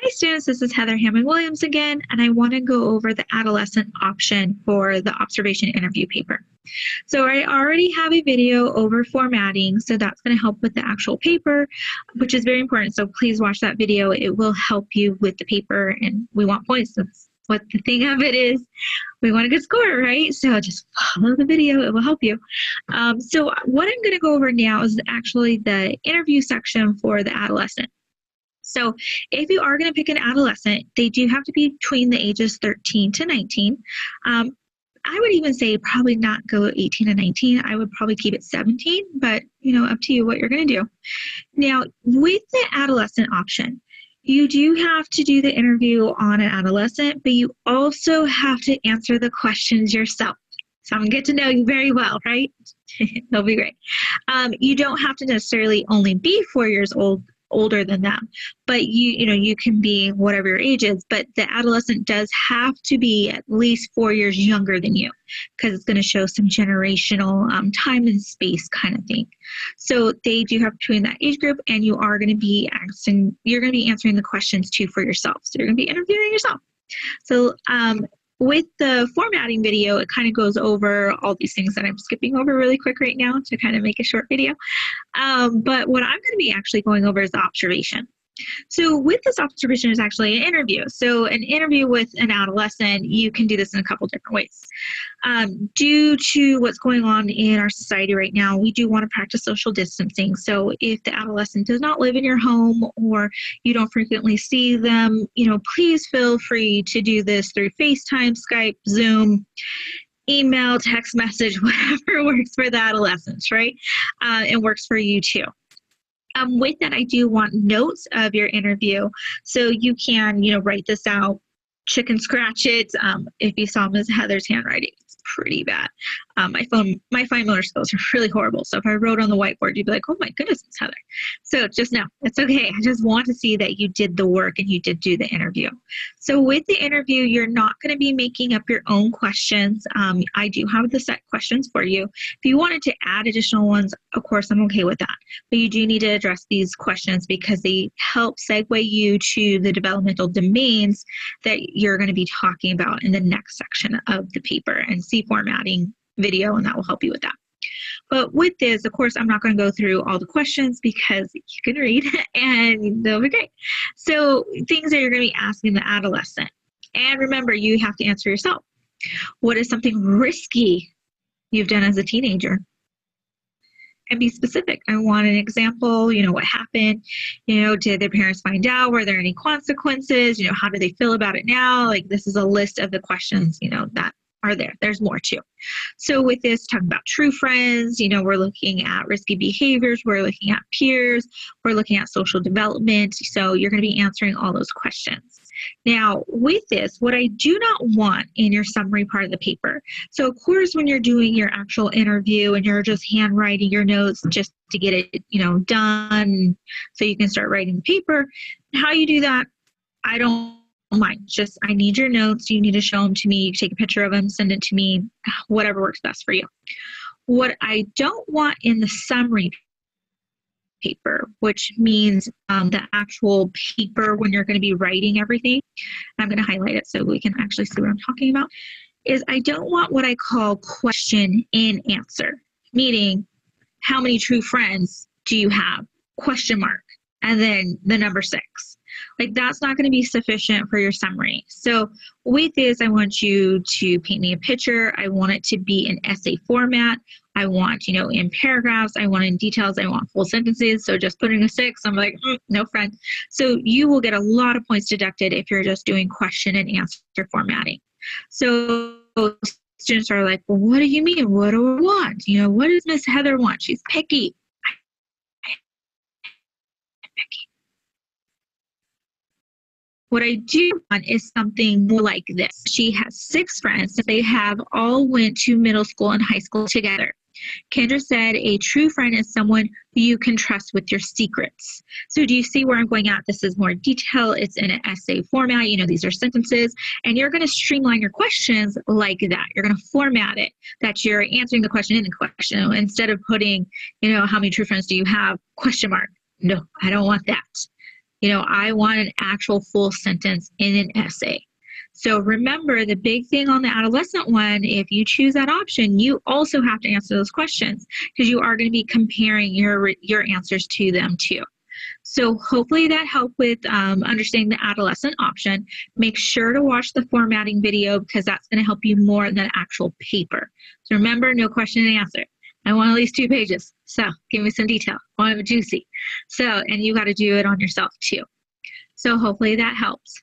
Hi students, this is Heather Hammond-Williams again, and I want to go over the adolescent option for the observation interview paper. So I already have a video over formatting, so that's going to help with the actual paper, which is very important. So please watch that video. It will help you with the paper, and we want points. That's what the thing of it is. We want a good score, right? So just follow the video. It will help you. So what I'm going to go over now is actually the interview section for the adolescent. So if you are going to pick an adolescent, they do have to be between the ages 13 to 19. I would even say probably not go 18 to 19. I would probably keep it 17, but up to you what you're going to do. Now, with the adolescent option, you do have to do the interview on an adolescent, but you also have to answer the questions yourself. So I'm going to get to know you very well, right? That'll be great. You don't have to necessarily only be 4 years older than them, but you can be whatever your age is, but the adolescent does have to be at least 4 years younger than you, because it's going to show some generational time and space kind of thing. So they do have between that age group, and you're going to be answering the questions too for yourself. So you're going to be interviewing yourself. So with the formatting video, it kind of goes over all these things that I'm skipping over really quick right now to kind of make a short video. But what I'm going to be actually going over is the observation. So with this observation is actually an interview. So an interview with an adolescent, you can do this in a couple different ways. Due to what's going on in our society right now, we do want to practice social distancing. So if the adolescent does not live in your home or you don't frequently see them, please feel free to do this through FaceTime, Skype, Zoom, email, text message, whatever works for the adolescents, right? It works for you too. With that, I do want notes of your interview. So you can, write this out, chicken scratch it. If you saw Ms. Heather's handwriting, it's pretty bad. My fine motor skills are really horrible. So if I wrote on the whiteboard, you'd be like, oh my goodness, Ms. Heather. So just know, it's okay. I just want to see that you did the work and you did do the interview. So with the interview, you're not going to be making up your own questions. I do have the set questions for you. If you wanted to add additional ones, of course, I'm okay with that. But you do need to address these questions because they help segue you to the developmental domains that you're going to be talking about in the next section of the paper, and see formatting video, and that will help you with that. But with this, of course, I'm not going to go through all the questions because you can read and they'll be great. So things that you're going to be asking the adolescent. And remember, you have to answer yourself. What is something risky you've done as a teenager? And be specific. I want an example, what happened, did their parents find out? Were there any consequences? How do they feel about it now? Like, this is a list of the questions, that are there. There's more too. So with this, talking about true friends, we're looking at risky behaviors, we're looking at peers, we're looking at social development. So you're going to be answering all those questions. Now, with this, what I do not want in your summary part of the paper. So of course, when you're doing your actual interview and you're just handwriting your notes just to get it, done so you can start writing the paper, how you do that, I don't mind. Just, I need your notes. You need to show them to me. You take a picture of them, send it to me, whatever works best for you. What I don't want in the summary paper, which means the actual paper when you're going to be writing everything, I'm going to highlight it so we can actually see what I'm talking about, is I don't want what I call question and answer, meaning how many true friends do you have? Question mark. And then the number 6. Like, that's not going to be sufficient for your summary. So with this, I want you to paint me a picture. I want it to be in essay format. I want, in paragraphs. I want in details. I want full sentences. So just putting a 6, I'm like, no friend. So you will get a lot of points deducted if you're just doing question and answer formatting. So students are like, well, what do you mean? What do I want? What does Miss Heather want? She's picky. What I do want is something more like this. She has 6 friends. They have all went to middle school and high school together. Kendra said a true friend is someone who you can trust with your secrets. So do you see where I'm going at? This is more detail. It's in an essay format. These are sentences, and you're going to streamline your questions like that. You're going to format it that you're answering the question in the question instead of putting, how many true friends do you have? Question mark. No, I don't want that. I want an actual full sentence in an essay. So remember, the big thing on the adolescent one, if you choose that option, you also have to answer those questions because you are going to be comparing your answers to them too. So hopefully that helped with understanding the adolescent option. Make sure to watch the formatting video because that's going to help you more than the actual paper. So remember, no question and answer. I want at least 2 pages. So give me some detail. I want it juicy. And you got to do it on yourself too. So hopefully that helps.